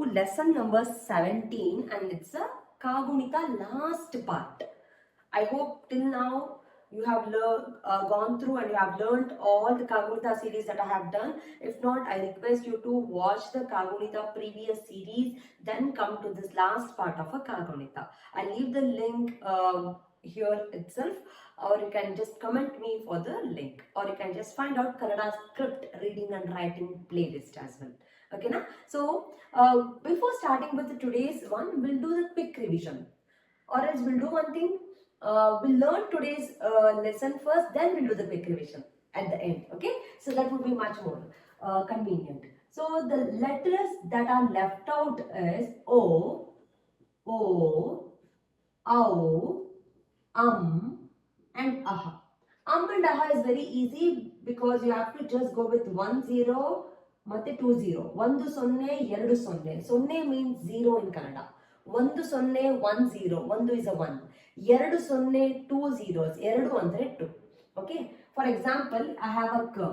to lesson number 17 and it's a Kagunita last part. I hope till now you have gone through and you have learned all the Kagunita series that I have done. If not, I request you to watch the Kagunita previous series, then come to this last part of a Kagunita. I'll leave the link here itself, or you can just comment me for the link, or you can just find out Kannada script reading and writing playlist as well. Okay, na? So before starting with today's one, we'll do the quick revision, or else we'll do one thing. We'll learn today's lesson first, then we'll do the quick revision at the end. Okay, so that would be much more convenient. So the letters that are left out is O, Ow, and aha. And aha is very easy because you have to just go with 1 0 ಮತ್ತೆ 2 0. 1 0 2 0. 0 means 0 in Kannada. 1 0 1 0. 1 is a 1. 2 0 2 zeros. 2 andre 2. Okay. For example, I have a ka.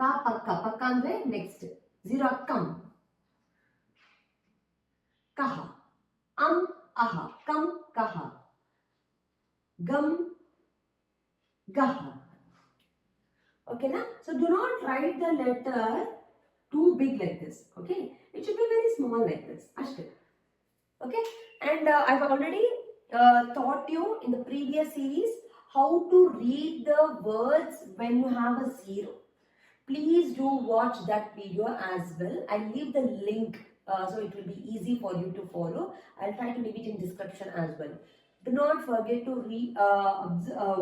Ka pakka. Pakka andre next. 0 kam. Kaha. Aha. Kam kaha. Gum gaha. Okay, na? So do not write the letter too big like this. Okay, it should be very small like this. Ashte. Okay, and I've already taught you in the previous series how to read the words when you have a zero. Please do watch that video as well. I'll leave the link so it will be easy for you to follow. I'll try to leave it in description as well. Do not forget to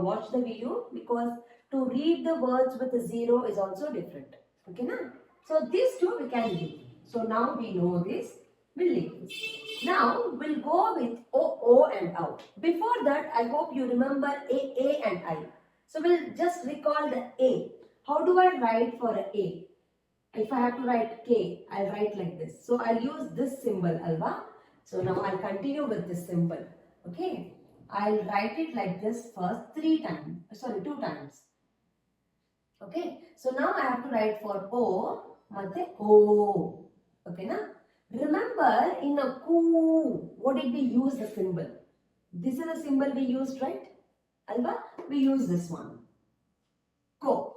watch the video, because to read the words with a zero is also different. Okay, na? So these two we can leave. So now we know this. We'll leave this. Now we'll go with O and out. Before that, I hope you remember A and I. So we'll just recall the A. How do I write for A? If I have to write K, I'll write like this. So I'll use this symbol, alva. So now I'll continue with this symbol. Okay, I'll write it like this first 2 times. Okay, so now I have to write for O, mate O. Okay, na? Remember, in a ku, what did we use the symbol? This is the symbol we used, right? Alva, we use this one. Ko.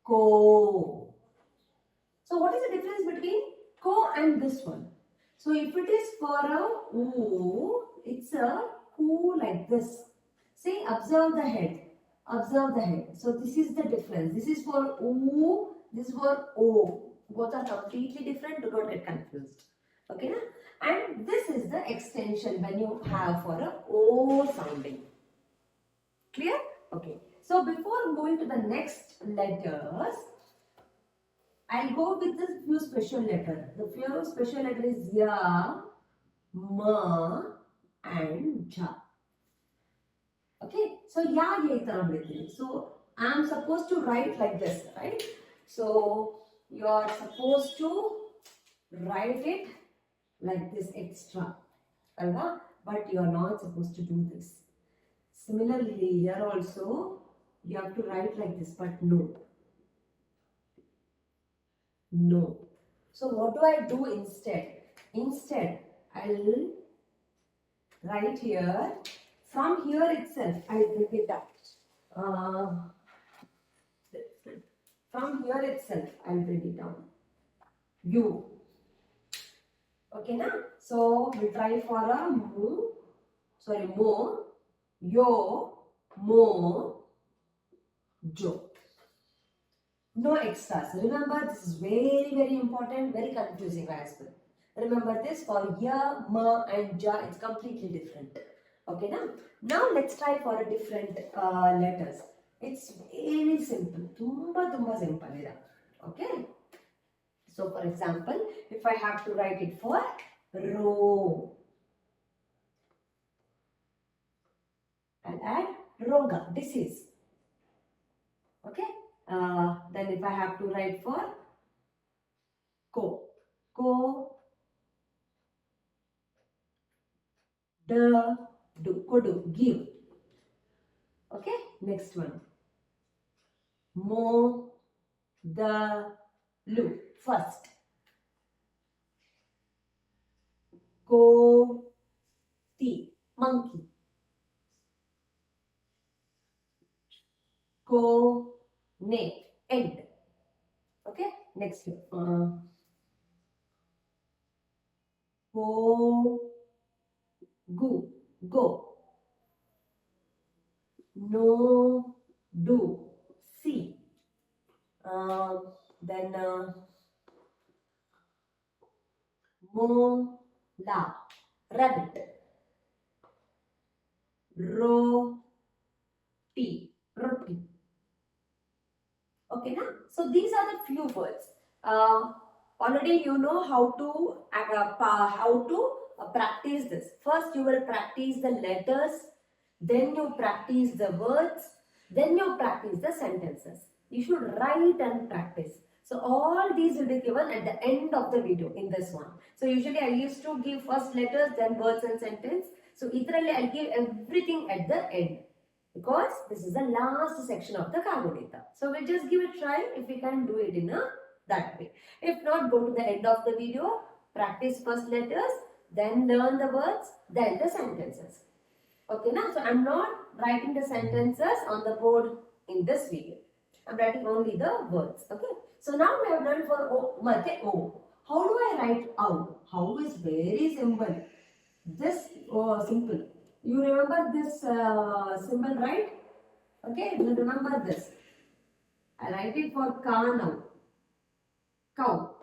Ko. So what is the difference between ko and this one? So if it is for a oo, it's a ku like this. See, observe the head. Observe the head. So this is the difference. This is for oo, this is for o. Both are completely different. Do not get confused. Okay, na? And this is the extension when you have for a o sounding. Clear? Okay. So before going to the next letters, I'll go with the few special letters. The few special letter is ya, ma, and ja. Okay, so ya ye tarah. So I am supposed to write like this, right? So you are supposed to write it like this extra, alva? But you are not supposed to do this. Similarly, here also you have to write like this, but no. No. So what do I do instead? Instead, I'll write here. From here itself, I'll bring it down. From here itself, I'll bring it down. U. Okay, na? So we'll try for a mo, yo, mo, jo. No extras. Remember, this is very, very important, very confusing as well. Remember this, for ya, ma, and ja, it's completely different. Okay, now let's try for a different letters. It's very simple. Tumba simple. Okay. So for example, if I have to write it for ro, I'll add roga, disease. Okay. Then if I have to write for ko, kodu, give. Okay, next one. Mo, the, lu, first. monkey. Co-nate, end. Okay, next. Go, go. No, do, see. Then mo, la, rabbit. Roti. Okay, na? So these are the few words. Already you know how to practice this. First you will practice the letters, then you practice the words, then you practice the sentences. You should write and practice. So all these will be given at the end of the video in this one. So usually I used to give first letters, then words and sentence. So literally I'll give everything at the end, because this is the last section of the Kagunita. So we'll just give it a try if we can do it in that way. If not, go to the end of the video, practice first letters, then learn the words, then the sentences. Okay, now, so I'm not writing the sentences on the board in this video. I'm writing only the words. Okay, so now we have done for O. How do I write O? How is very simple. This simple. You remember this symbol, right? Okay, you remember this. I write it for cow now. Cow.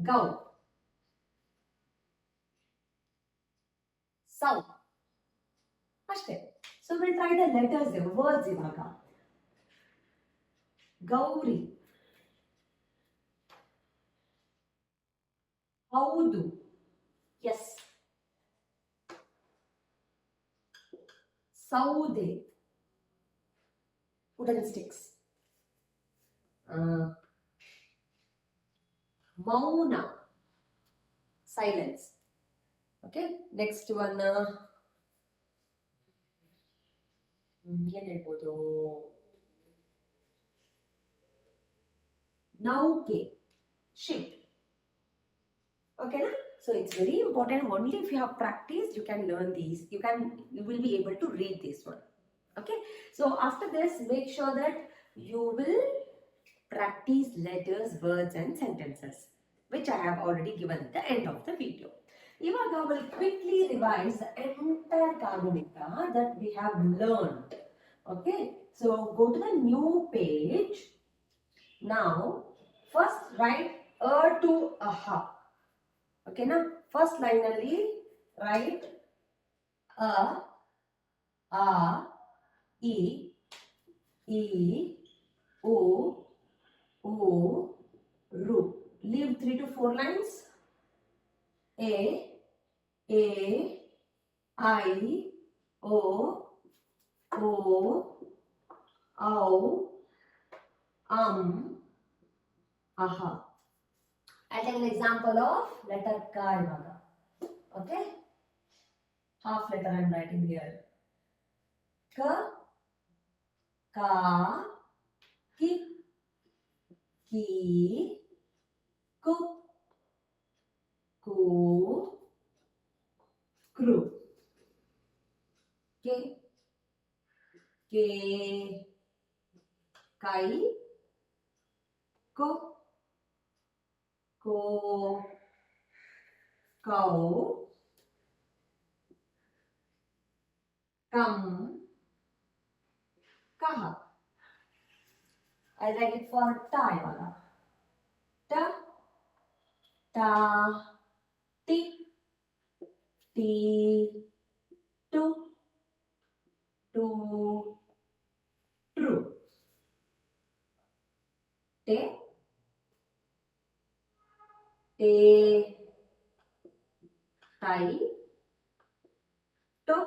Gow. Sow. ಅಷ್ಟೇ. So we'll try the letters there, words ಇವಾಗ. ಗೌರಿ. ಹೌದು. Yes. ಸೌದೆ. Wooden sticks. Mauna. Silence. Okay, next one. ಏನು ಹೇಳ್ಬೋದು? ನೌಕೆ. Ship. Okay, na? So it's very important. Only if you have practiced, you can learn these. You will be able to read this one. Okay. So after this, make sure that you will practice letters, words, and sentences, which I have already given at the end of the video. Ivaga will quickly revise the entire Kagunita that we have learned. Okay. So go to the new page. Now, first write to aha. Okay, now first line alli write a e o ru. Leave 3 to 4 lines. A I o au aha. I'll take an example of letter K. Okay, half letter I'm writing here. K, ka, ki, ki, ku, ku, kru. K, ke, kai, ko, cow, come, kaha. I write it for ta. Ta, ta, ti, ti, tu, true. Te, tai, to,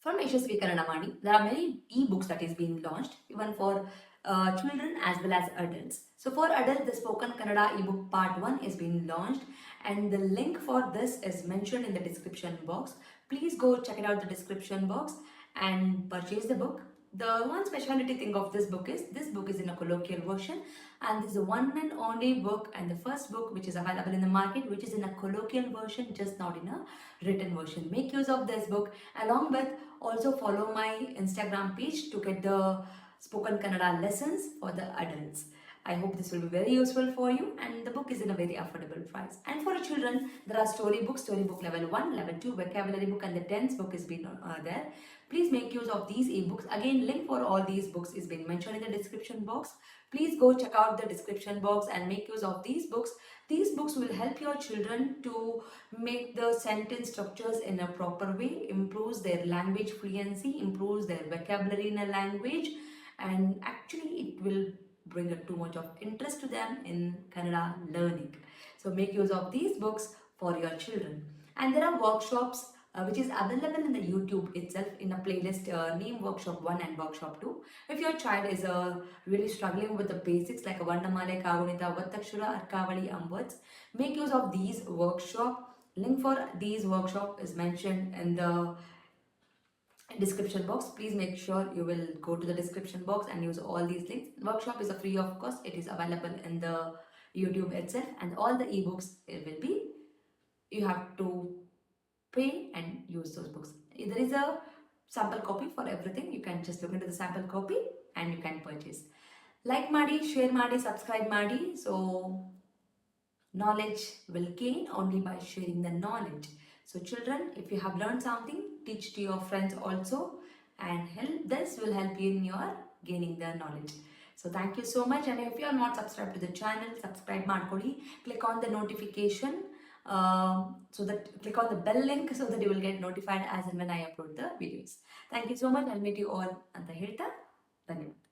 From yashaswikannadavaani, there are many e-books that is being launched, even for children as well as adults. So for adults, the Spoken Kannada ebook part 1 is being launched, and the link for this is mentioned in the description box. Please go check it out the description box and purchase the book. The one specialty thing of this book is in a colloquial version, and this is the one and only book and the first book which is available in the market which is in a colloquial version, just not in a written version. Make use of this book. Along with, also follow my Instagram page to get the spoken Kannada lessons for the adults. I hope this will be very useful for you, and the book is in a very affordable price. And for children, there are storybook level 1, level 2, vocabulary book, and the 10th book is been there. Please make use of these ebooks. Again, link for all these books is been mentioned in the description box. Please go check out the description box and make use of these books. These books will help your children to make the sentence structures in a proper way, improves their language fluency, improves their vocabulary in a language, and actually it will bring too much of interest to them in Kannada learning. So make use of these books for your children. And there are workshops which is available in the YouTube itself in a playlist named Workshop 1 and Workshop 2. If your child is really struggling with the basics like a Vandamale, Kagunita, Vattakshura, Arkavali, and words, make use of these workshop. Link for these workshop is mentioned in the description box. Please make sure you will go to the description box and use all these links. Workshop is a free of cost. It is available in the YouTube itself, and all the ebooks it will be, you have to pay and use those books. There is a sample copy for everything. You can just look into the sample copy and you can purchase. Like Madi, share Madi, subscribe Madi. So knowledge will gain only by sharing the knowledge. So children, if you have learned something, teach to your friends also, and this will help you in your gaining the knowledge. So thank you so much, and if you are not subscribed to the channel, subscribe ಮಾಡ್ಕೊಳ್ಳಿ. Click on the notification, so that click on the bell link so that you will get notified as and when I upload the videos. Thank you so much. I'll meet you all ಅಂತ ಹೇಳ್ತಾ ಧನ್ಯವಾದ.